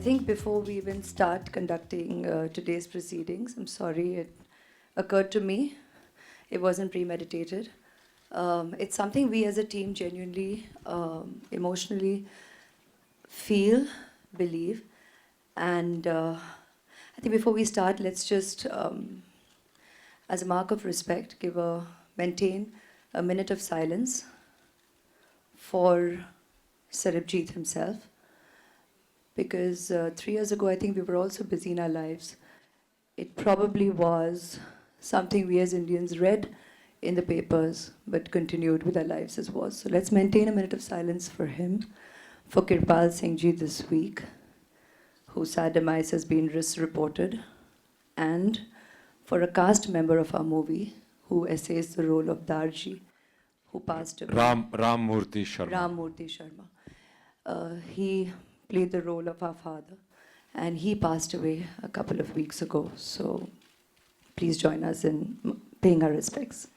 think before we even start conducting today's proceedings, I'm sorry, it occurred to me. It wasn't premeditated. It's something we as a team genuinely, emotionally feel, believe. And I think before we start, let's just, as a mark of respect, maintain a minute of silence for Sarbjit himself. Because 3 years ago, I think we were also busy in our lives. It probably was something we as Indians read in the papers, but continued with our lives as was. So let's maintain a minute of silence for him, for Kirpal Singh Ji this week, whose sad demise has been reported, and for a cast member of our movie who essays the role of Darji, who passed away. Ram Murthy Sharma. Ram Murthy Sharma. He played the role of our father, and he passed away a couple of weeks ago. So please join us in paying our respects.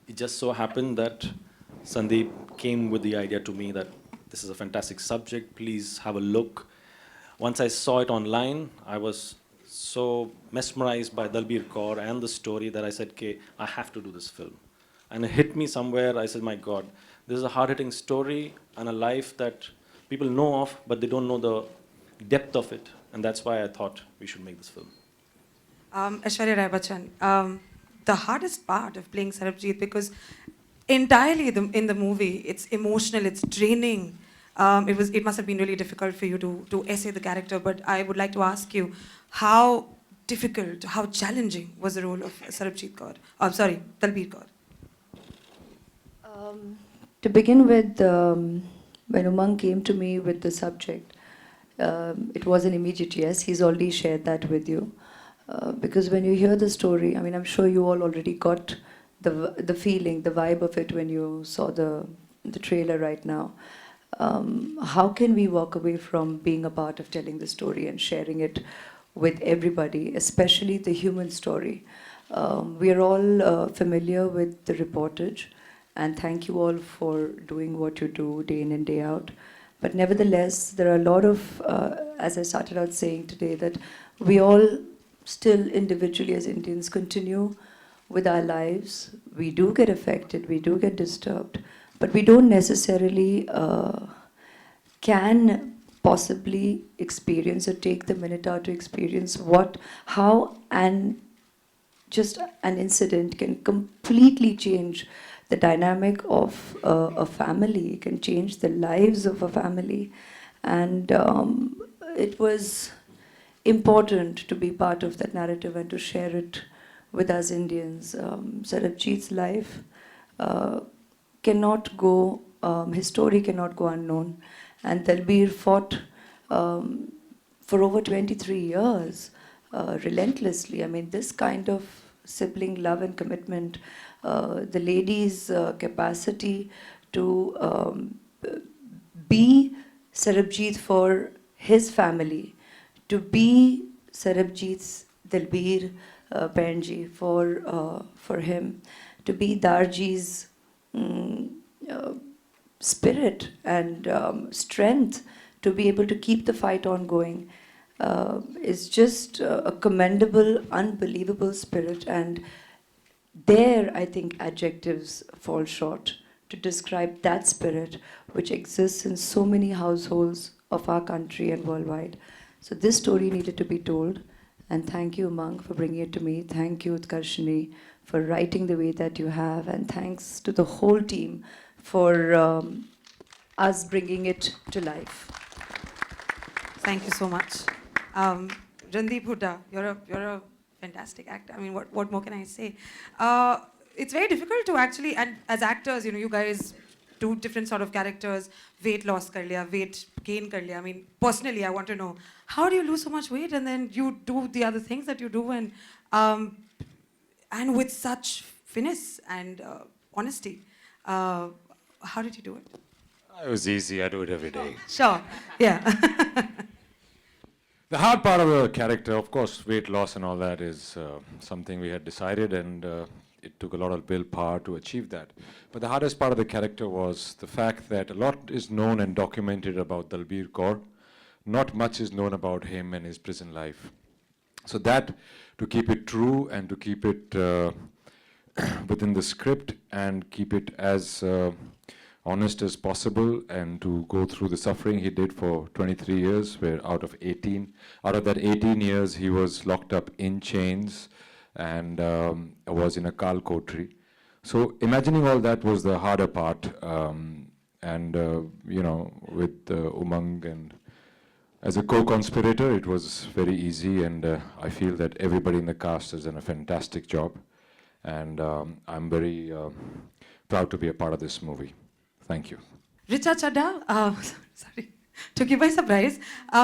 It just so happened that Sandeep came with the idea to me that this is a fantastic subject, please have a look. Once I saw it online, I was so mesmerized by Dalbir Kaur and the story that I said, okay, I have to do this film. And it hit me somewhere, I said, my God, this is a hard-hitting story and a life that people know of, but they don't know the depth of it. And that's why I thought we should make this film. Aishwarya Rai Bachchan, the hardest part of playing Sarbjit, because entirely in the movie, it's emotional, it's draining. It must have been really difficult for you to essay the character, but I would like to ask you, how difficult, how challenging was the role of Sarbjit Kaur? Dalbir Kaur. To begin with, when Umang came to me with the subject, it was an immediate yes. He's already shared that with you. Because when you hear the story, I mean, I'm sure you all already got the feeling, the vibe of it when you saw the trailer right now. How can we walk away from being a part of telling the story and sharing it with everybody, especially the human story? We are all familiar with the reportage, and thank you all for doing what you do day in and day out. But nevertheless, there are a lot of, as I started out saying today, that we all still individually as Indians continue with our lives. We do get affected, we do get disturbed, but we don't necessarily can possibly experience or take the minute out to experience how just an incident can completely change the dynamic of a family, can change the lives of a family. And it was important to be part of that narrative and to share it with us Indians. Sarbjit's life cannot go, his story cannot go unknown. And Dalbir fought for over 23 years relentlessly. I mean, this kind of sibling love and commitment, the lady's capacity to be Sarbjit for his family, to be Sarbjit's Dalbir Penji for him, to be Darji's spirit and strength to be able to keep the fight ongoing is just a commendable, unbelievable spirit. And there, I think, adjectives fall short to describe that spirit which exists in so many households of our country and worldwide. So this story needed to be told. And thank you, Umang, for bringing it to me. Thank you, Utkarshini, for writing the way that you have. And thanks to the whole team for us bringing it to life. Thank you so much. Randeep, Hooda, you're a fantastic actor. I mean, what more can I say? It's very difficult to actually, and as actors, you guys do different sort of characters. Weight loss kar liya, weight gain kar liya. I mean, personally, I want to know, how do you lose so much weight and then you do the other things that you do and with such finesse and honesty? How did you do it? It was easy. I do it every day. Sure, yeah. The hard part of the character, of course, weight loss and all that is something we had decided, and it took a lot of willpower to achieve that. But the hardest part of the character was the fact that a lot is known and documented about Dalbir Kaur. Not much is known about him and his prison life. So that, to keep it true and to keep it within the script and keep it as honest as possible, and to go through the suffering he did for 23 years, where out of that 18 years he was locked up in chains and was in a Kal Kotri. So imagining all that was the harder part, and with Umang and as a co-conspirator, it was very easy, and I feel that everybody in the cast has done a fantastic job, and I'm very proud to be a part of this movie. Thank you. Richa Chadda, sorry, took you by surprise.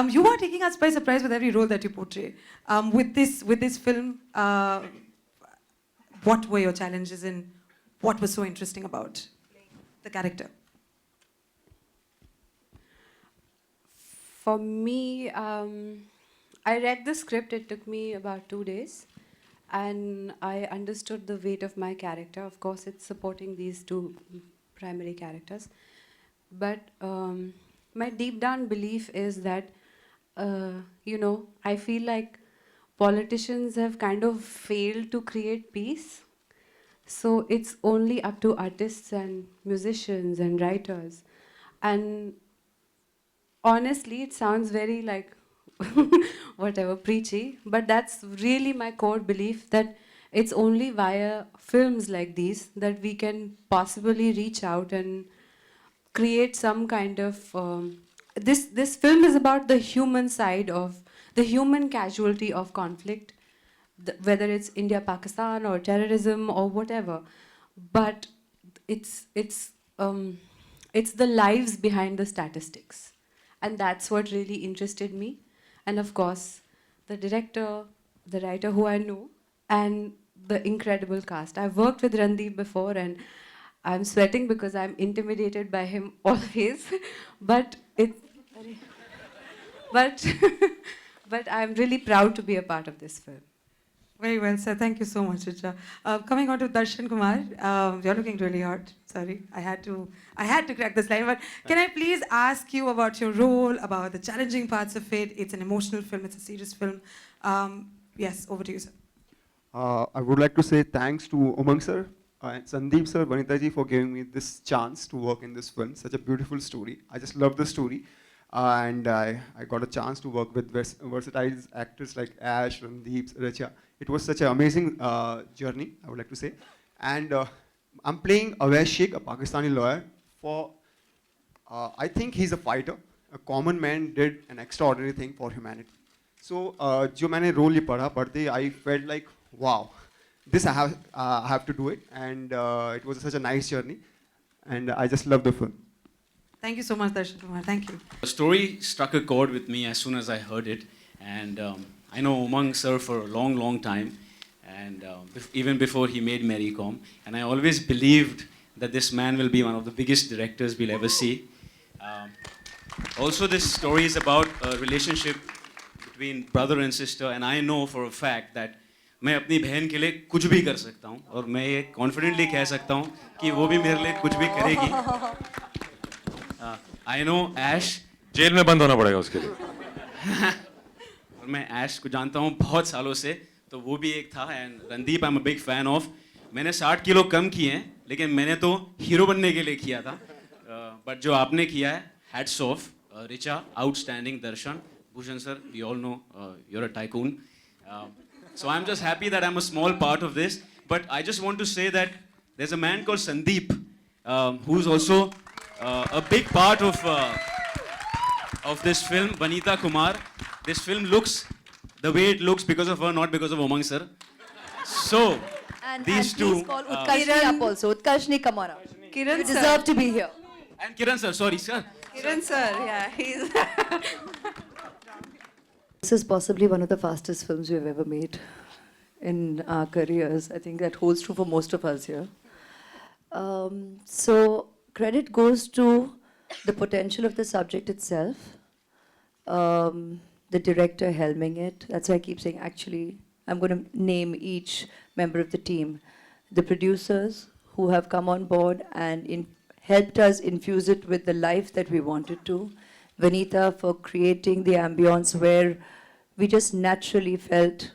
You are taking us by surprise with every role that you portray. With this film, what were your challenges and what was so interesting about the character? For me, I read the script, it took me about 2 days, and I understood the weight of my character. Of course, it's supporting these two primary characters. But my deep down belief is that, I feel like politicians have kind of failed to create peace. So it's only up to artists and musicians and writers. And honestly, it sounds very like whatever, preachy, but that's really my core belief, that it's only via films like these that we can possibly reach out and create some kind of this film is about the human side of the human casualty of conflict, whether it's India, Pakistan, or terrorism or whatever, but it's the lives behind the statistics. And that's what really interested me. And of course, the director, the writer who I know, and the incredible cast. I've worked with Randeep before, and I'm sweating because I'm intimidated by him always. but but I'm really proud to be a part of this film. Very well, sir. Thank you so much, Richa. Coming on to Darshan Kumar, you're looking really hot. Sorry, I had to crack this line. But can I please ask you about your role, about the challenging parts of it? It's an emotional film. It's a serious film. Yes, over to you, sir. I would like to say thanks to Umang sir and Sandeep sir, Vanita ji, for giving me this chance to work in this film. Such a beautiful story. I just love the story. And I got a chance to work with versatile actors like Ash, Randeep, Richa. It was such an amazing journey, I would like to say. And I'm playing Awais Sheikh, a Pakistani lawyer. I think he's a fighter. A common man did an extraordinary thing for humanity. So, जो मैंने role ये पढ़ते, I felt like, wow, this I have to do it. And it was such a nice journey. And I just love the film. Thank you so much, Darshan Kumar. Thank you. The story struck a chord with me as soon as I heard it, and I know Umang sir for a long, long time, and even before he made Mary Kom, and I always believed that this man will be one of the biggest directors we'll ever see. Also, this story is about a relationship between brother and sister, and I know for a fact that मैं अपनी बहन के लिए कुछ भी कर सकता हूँ, और मैं ये confidently कह सकता हूँ कि वो भी मेरे लिए कुछ भी करेगी. I know Ash. जेल में बंद होना पड़ेगा उसके लिए. और मैं Ash को जानता हूँ बहुत सालों से, तो वो भी एक था. And Randeep, I'm a big fan of. मैंने 60 किलो कम किए हैं, लेकिन मैंने तो हीरो बनने के लिए किया था. But जो आपने किया है, hats off. Richa, outstanding. Darshan, Bhushan sir, we all know you're a tycoon. So I'm just happy that I'm a small part of this. But I just want to say that there's a man called Sandeep, who's also a big part of this film, Vanita Kumar. This film looks the way it looks because of her, not because of Umang sir. So, these two. Please call Utkarshni up also. Utkarshni Kamara. Kiran You sir. deserve to be here. And Kiran sir, sorry sir. Kiran sir, yeah, he's... This is possibly one of the fastest films we've ever made in our careers. I think that holds true for most of us here. So credit goes to the potential of the subject itself, the director helming it. That's why I keep saying, actually, I'm going to name each member of the team. the producers who have come on board and helped us infuse it with the life that we wanted to, Vanita for creating the ambience where we just naturally felt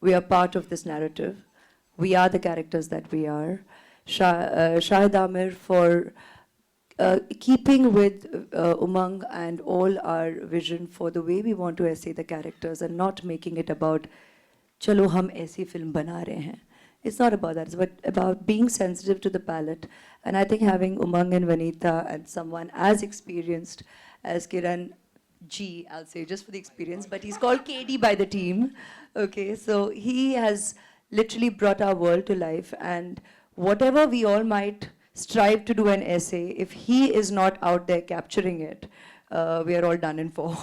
we are part of this narrative. We are the characters that we are. Shahid Amir for keeping with Umang and all our vision for the way we want to essay the characters and not making it about chalo hum aisi film bana rahe hain. It's not about that. It's about being sensitive to the palette. And I think having Umang and Vanita and someone as experienced as Kiran G, I'll say just for the experience, but he's called KD by the team. Okay, so he has literally brought our world to life. And whatever we all might strive to do an essay, if he is not out there capturing it, we are all done in for.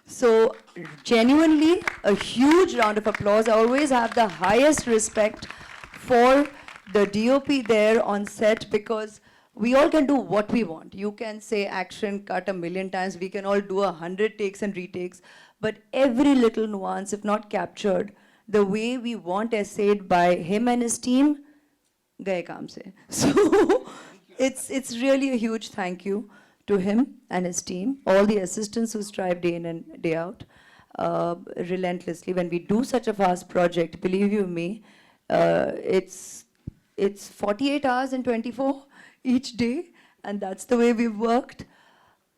So genuinely, a huge round of applause. I always have the highest respect for the DOP there on set because we all can do what we want. You can say action cut 1,000,000 times. We can all do 100 takes and retakes. But every little nuance, if not captured, the way we want essayed by him and his team, gaye kaam se. So it's really a huge thank you to him and his team, all the assistants who strive day in and day out, relentlessly. When we do such a fast project, believe you me, it's 48 hours and 24 each day, and that's the way we've worked.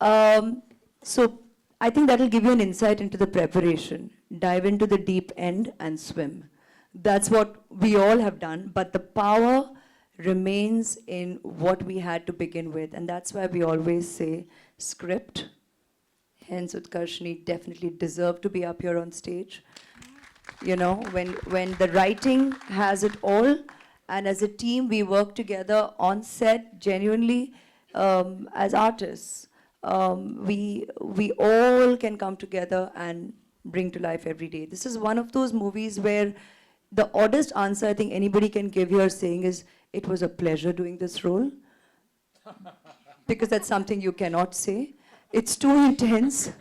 So I think that'll give you an insight into the preparation. Dive into the deep end and swim. That's what we all have done, but the power remains in what we had to begin with, and that's why we always say script. Hence, Utkarshni definitely deserved to be up here on stage. You know, when the writing has it all, and as a team we work together on set genuinely as artists. We all can come together and bring to life every day. This is one of those movies where the oddest answer I think anybody can give here saying is, it was a pleasure doing this role. Because that's something you cannot say. It's too intense,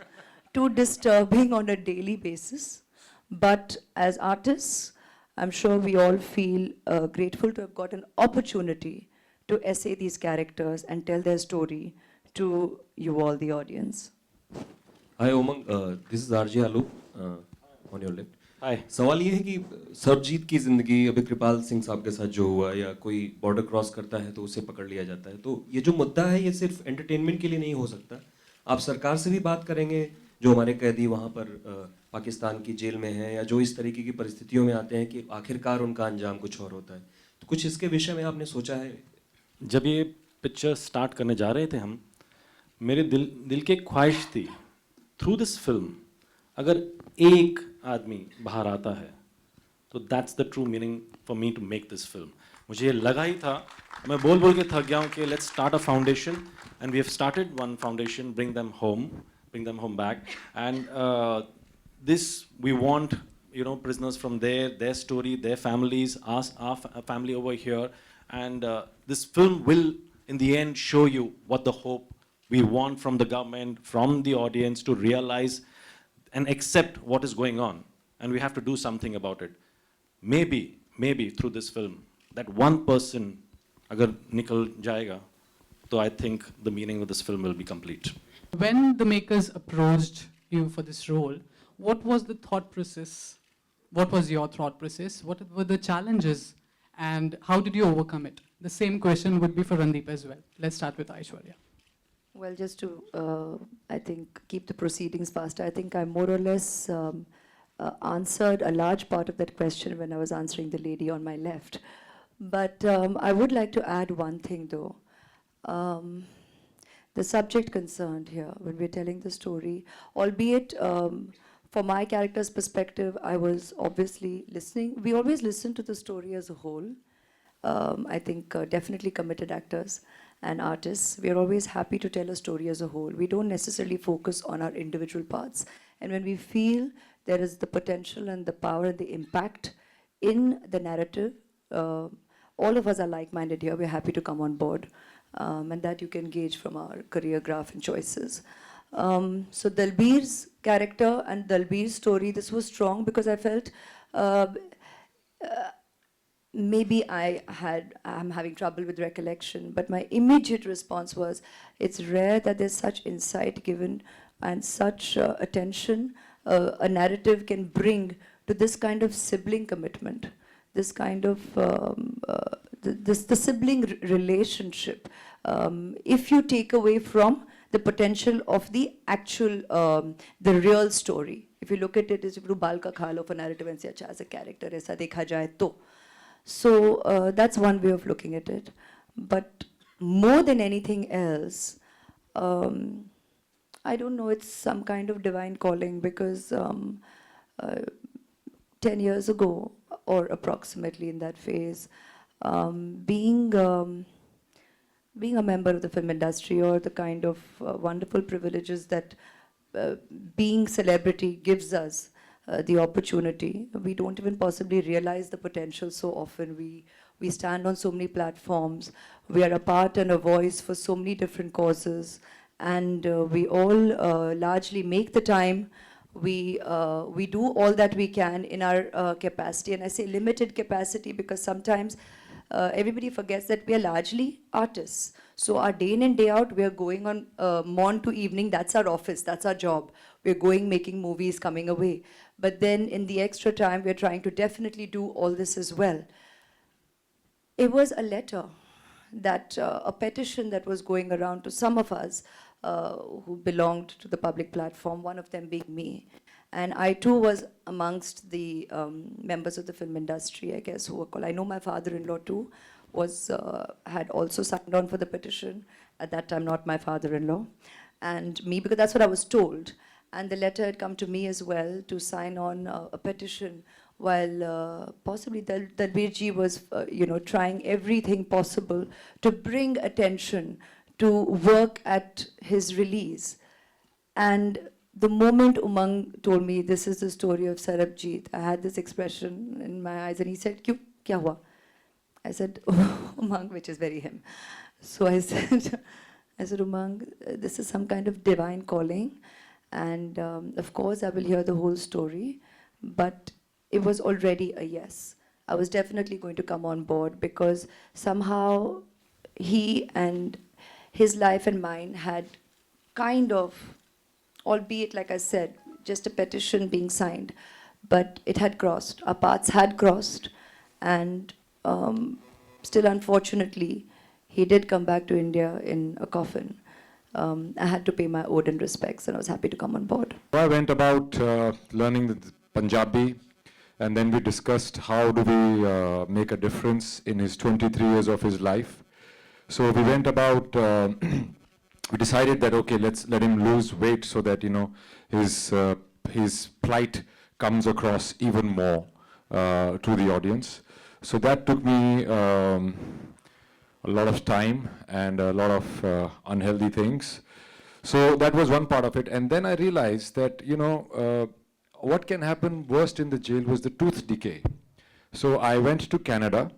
too disturbing on a daily basis. But as artists, I'm sure we all feel grateful to have got an opportunity to essay these characters and tell their story to you all, the audience. Hi Umang, this is RJ Alu on your left. Hi. सवाल ये है कि सरबजीत की जिंदगी अभी कृपाल सिंह साहब के साथ जो हुआ या कोई बॉर्डर क्रॉस करता है तो उसे पकड़ लिया जाता है, तो ये जो मुद्दा है ये सिर्फ एंटरटेनमेंट के लिए नहीं हो सकता. आप सरकार से भी बात करेंगे जो हमारे कैदी वहाँ पर पाकिस्तान की जेल में हैं या जो इस तरीके की परिस्थितियों में आते हैं कि आखिरकार उनका अंजाम कुछ और होता है, तो कुछ इसके विषय में आपने सोचा है? जब ये पिक्चर स्टार्ट करने जा रहे थे हम, मेरे दिल की एक ख्वाहिश थी, थ्रू दिस फिल्म अगर एक आदमी बाहर आता है तो that's the true meaning for me to make this film. मुझे लगा ही था, मैं बोल बोल के थक गया हूँ कि let's start a foundation, and we have started one foundation, bring them home back, and this we want, you know, prisoners from their story, their families, our family over here, and this film will in the end show you what the hope we want from the government, from the audience, to realize and accept what is going on, and we have to do something about it. Maybe through this film, that one person agar nikal jayega, so I think the meaning of this film will be complete. When the makers approached you for this role, what was the thought process? What was your thought process? What were the challenges, and how did you overcome it? The same question would be for Randeep as well. Let's start with Aishwarya. Well, just to, I think, keep the proceedings faster, I think I more or less answered a large part of that question when I was answering the lady on my left. But I would like to add one thing, though. The subject concerned here, when we're telling the story, albeit from my character's perspective, I was obviously listening. We always listen to the story as a whole. I think definitely committed actors and artists, we are always happy to tell a story as a whole. We don't necessarily focus on our individual parts. And when we feel there is the potential and the power and the impact in the narrative, all of us are like-minded here. We're happy to come on board. And that you can gauge from our career graph and choices. So Dalbir's character and Dalbir's story, this was strong because I felt maybe I'm having trouble with recollection, but my immediate response was, it's rare that there's such insight given and such attention a narrative can bring to this kind of sibling commitment, this kind of the sibling relationship. If you take away from the potential of the actual, the real story. If you look at it as if you bal ka khal of a narrative and say, acha, as a character, aisa dekha jaye to. So that's one way of looking at it. But more than anything else, I don't know, it's some kind of divine calling, because 10 years ago, or approximately in that phase, being a member of the film industry, or the kind of wonderful privileges that being celebrity gives us, the opportunity. We don't even possibly realize the potential so often. We stand on so many platforms. We are a part and a voice for so many different causes. And we all largely make the time. We do all that we can in our capacity. And I say limited capacity because sometimes everybody forgets that we are largely artists. So our day in and day out, we are going on morn to evening. That's our office. That's our job. We're going, making movies, coming away. But then in the extra time, we're trying to definitely do all this as well. It was a letter that, a petition that was going around to some of us who belonged to the public platform, one of them being me. And I too was amongst the members of the film industry, I guess, who were called. I know my father-in-law too had also signed on for the petition. At that time, not my father-in-law. And me, because that's what I was told. And the letter had come to me as well to sign on a petition, while possibly Dalbir was, trying everything possible to bring attention to work at his release. And the moment Umang told me, this is the story of Sarbjit, I had this expression in my eyes, and he said, "Kyun? Kya hua?" I said, Umang, which is very him. So I said, Umang, this is some kind of divine calling. And of course, I will hear the whole story. But it was already a yes. I was definitely going to come on board, because somehow he and his life and mine had kind of, albeit, like I said, just a petition being signed, but it had crossed. Our paths had crossed. And still, unfortunately, he did come back to India in a coffin. I had to pay my ode and respects, and I was happy to come on board. I went about learning the Punjabi, and then we discussed how do we make a difference in his 23 years of his life. So we went about, we decided that, okay, let's let him lose weight so that, his plight comes across even more to the audience. So that took me a lot of time and a lot of unhealthy things. So that was one part of it. And then I realized that, what can happen worst in the jail was the tooth decay. So I went to Canada,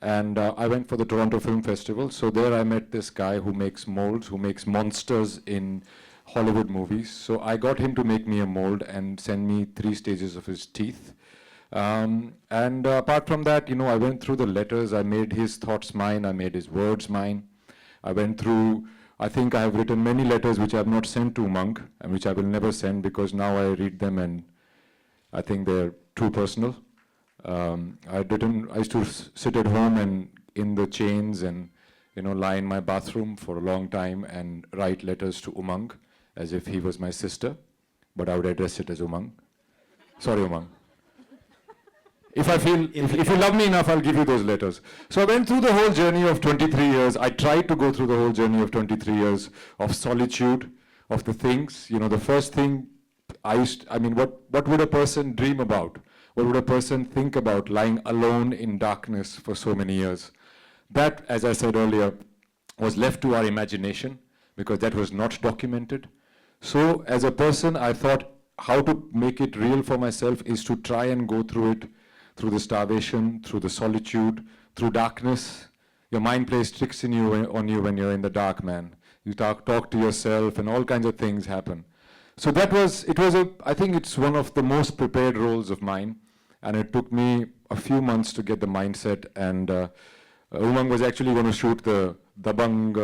and I went for the Toronto Film Festival. So there I met this guy who makes molds, who makes monsters in Hollywood movies. So I got him to make me a mold and send me 3 stages of his teeth. And apart from that, I went through the letters. I made his thoughts mine. I made his words mine. I went through, I think I have written many letters which I have not sent to Monk, and which I will never send, because now I read them and I think they're too personal. I used to sit at home and in the chains and, lie in my bathroom for a long time and write letters to Umang as if he was my sister, but I would address it as Umang. Sorry, Umang. If you love me enough, I'll give you those letters. So I went through the whole journey of 23 years. I tried to go through the whole journey of 23 years of solitude, of the things. The first thing what would a person dream about? What would a person think about lying alone in darkness for so many years? That, as I said earlier, was left to our imagination, because that was not documented. So as a person, I thought how to make it real for myself is to try and go through it, through the starvation, through the solitude, through darkness. Your mind plays tricks on you when you're in the dark, man. You talk to yourself, and all kinds of things happen. So I think it's one of the most prepared roles of mine, and it took me a few months to get the mindset, and Umang was actually going to shoot the Dabang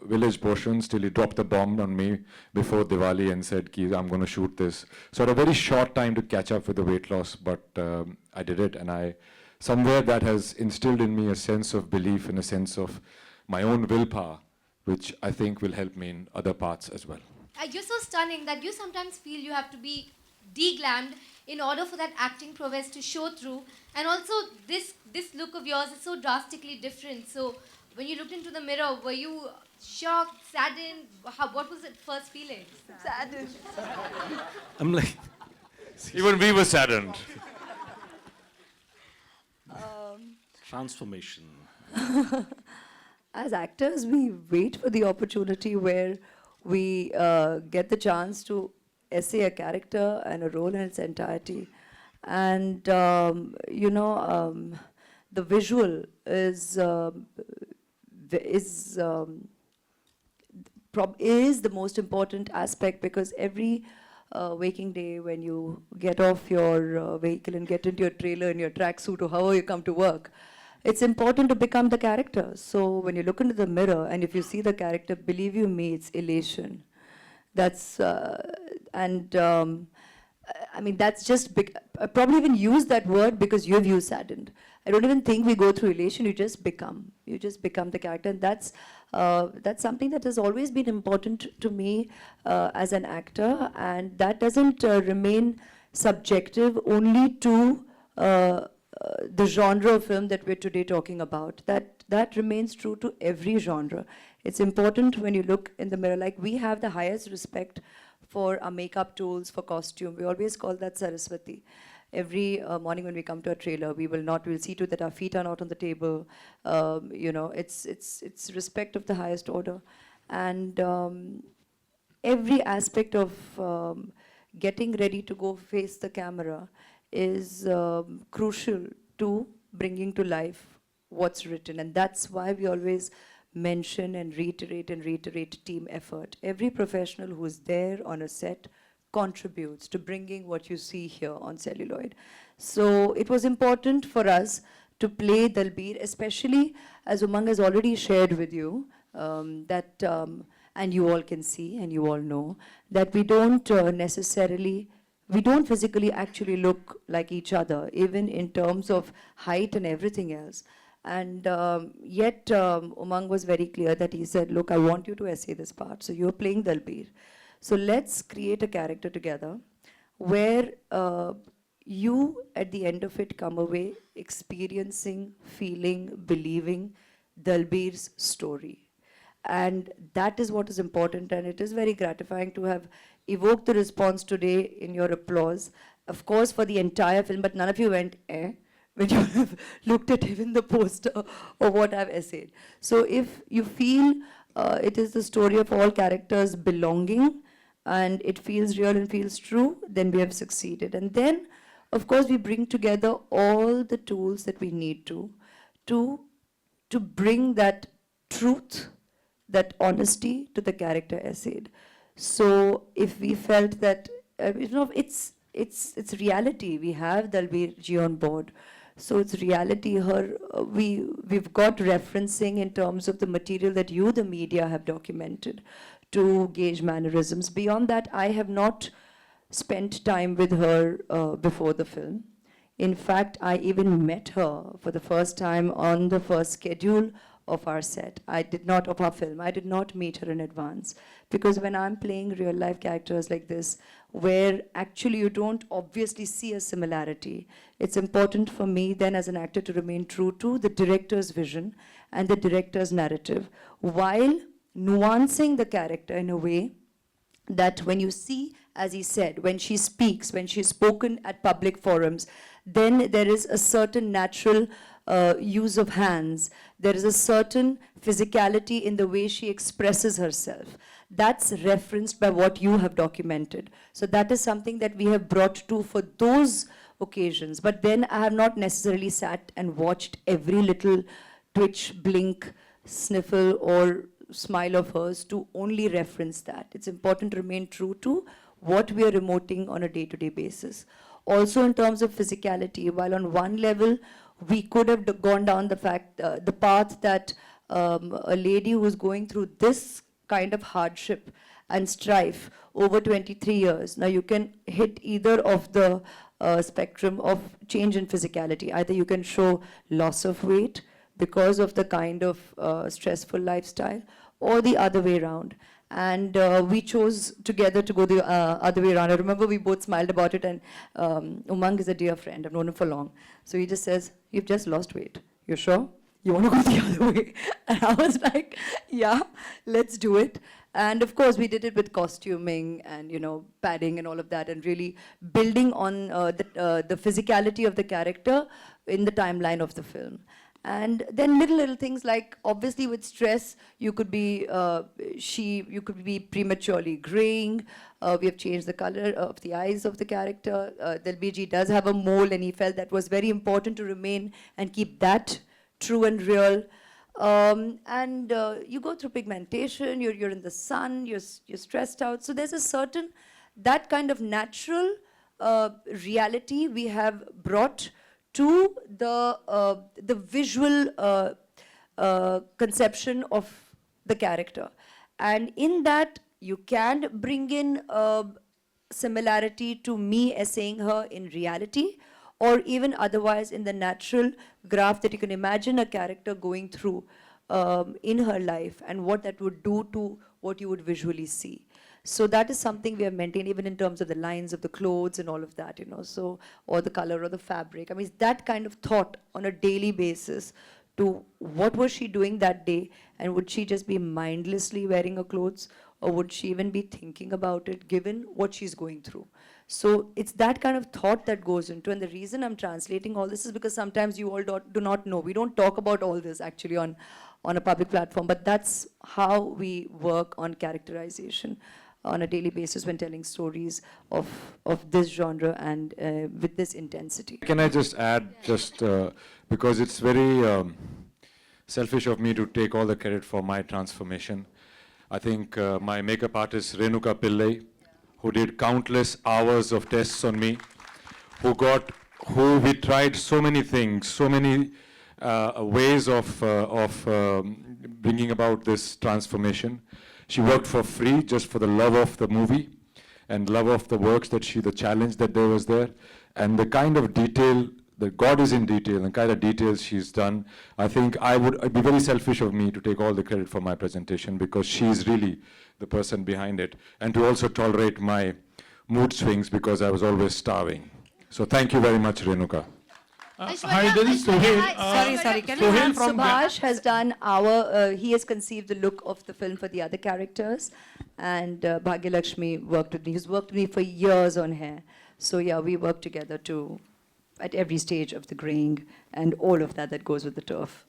village portions till he dropped the bomb on me before Diwali and said, "Ki, I'm going to shoot this." So I had a very short time to catch up with the weight loss, but I did it, and somewhere that has instilled in me a sense of belief and a sense of my own willpower, which I think will help me in other parts as well. You're so stunning that you sometimes feel you have to be de-glammed in order for that acting prowess to show through. And also, this look of yours is so drastically different. So, when you looked into the mirror, were you shocked, saddened? What was it first feeling? Saddened. I'm like, Even we were saddened. transformation. As actors, we wait for the opportunity where we get the chance to essay a character and a role in its entirety. And, the visual is the most important aspect, because every waking day when you get off your vehicle and get into your trailer in your tracksuit or however you come to work, it's important to become the character. So when you look into the mirror and if you see the character, believe you me, it's elation. That's, that's just big. I probably even use that word because you have used saddened. I don't even think we go through elation, you just become. You just become the character. And that's something that has always been important to me as an actor. And that doesn't remain subjective only to the genre of film that we're today talking about. That remains true to every genre. It's important when you look in the mirror, like we have the highest respect for our makeup tools, for costume. We always call that Saraswati. Every morning when we come to a trailer, we'll see to that our feet are not on the table. It's respect of the highest order. And every aspect of getting ready to go face the camera is crucial to bringing to life what's written. And that's why we always mention and reiterate team effort. Every professional who's there on a set contributes to bringing what you see here on celluloid. So it was important for us to play Dalbir, especially as Umang has already shared with you, and you all can see and you all know, that we don't physically actually look like each other, even in terms of height and everything else. And yet Umang was very clear that he said, look, I want you to essay this part. So you're playing Dalbir. So let's create a character together where you, at the end of it, come away experiencing, feeling, believing Dalbir's story. And that is what is important, and it is very gratifying to have evoked the response today in your applause, of course, for the entire film, but none of you went, when you have looked at even the poster or what I've essayed. So if you feel it is the story of all characters belonging, and it feels real and feels true, then we have succeeded. And then, of course, we bring together all the tools that we need to bring that truth, that honesty to the character essayed. So if we felt that, it's reality. We have Dalbir ji on board. So it's reality. We've got referencing in terms of the material that you, the media, have documented to gauge mannerisms. Beyond that, I have not spent time with her before the film. In fact, I even met her for the first time on the first schedule of our set. Of our film. I did not meet her in advance. Because when I'm playing real life characters like this, where actually you don't obviously see a similarity, it's important for me then as an actor to remain true to the director's vision and the director's narrative, while nuancing the character in a way that when you see, as he said, when she speaks, when she's spoken at public forums, then there is a certain natural use of hands. There is a certain physicality in the way she expresses herself. That's referenced by what you have documented. So that is something that we have brought to for those occasions. But then I have not necessarily sat and watched every little twitch, blink, sniffle, or smile of hers to only reference that. It's important to remain true to what we are emoting on a day-to-day basis. also in terms of physicality. While on one level, we could have gone down the path that a lady who's going through this kind of hardship and strife over 23 years. Now you can hit either of the spectrum of change in physicality. Either you can show loss of weight because of the kind of stressful lifestyle, or the other way around. And we chose together to go the other way around. I remember we both smiled about it, and Umang is a dear friend. I've known him for long. So he just says, "You've just lost weight. You're sure? You want to go the other way?" And I was like, "Yeah, let's do it." And of course, we did it with costuming and, you know, padding and all of that, and really building on the physicality of the character in the timeline of the film. And then little things like, obviously with stress, you could be prematurely graying. We have changed the color of the eyes of the character. Dalbirji does have a mole, and he felt that was very important to remain and keep that true and real. And you go through pigmentation, you're in the sun, you're stressed out. So there's a certain, that kind of natural reality we have brought to the visual conception of the character. And in that, you can bring in similarity to me essaying her in reality, or even otherwise in the natural graph that you can imagine a character going through in her life, and what that would do to what you would visually see. So that is something we have maintained, even in terms of the lines of the clothes and all of that, you know, so, or the color or the fabric. I mean, that kind of thought on a daily basis to what was she doing that day, and would she just be mindlessly wearing her clothes, or would she even be thinking about it given what she's going through? So it's that kind of thought that goes into, and the reason I'm translating all this is because sometimes you all do not know. We don't talk about all this actually on a public platform, but that's how we work on characterization on a daily basis when telling stories of this genre and with this intensity. Can I just add, because it's very selfish of me to take all the credit for my transformation. I think my makeup artist Renuka Pillai, who did countless hours of tests on me, who we tried so many things, so many ways of bringing about this transformation. She worked for free just for the love of the movie and love of the works the challenge that there was there, and the kind of detail, that God is in detail, and the kind of details she's done. I think it'd be very selfish of me to take all the credit for my presentation, because she's really the person behind it, and to also tolerate my mood swings because I was always starving. So thank you very much, Renuka. Hi, this is Sohail. Sorry, can Sohail I from Subhash has done he has conceived the look of the film for the other characters, and Bhagyalakshmi worked with me. He's worked with me for years on hair. So yeah, we work together at every stage of the graying and all of that goes with the turf.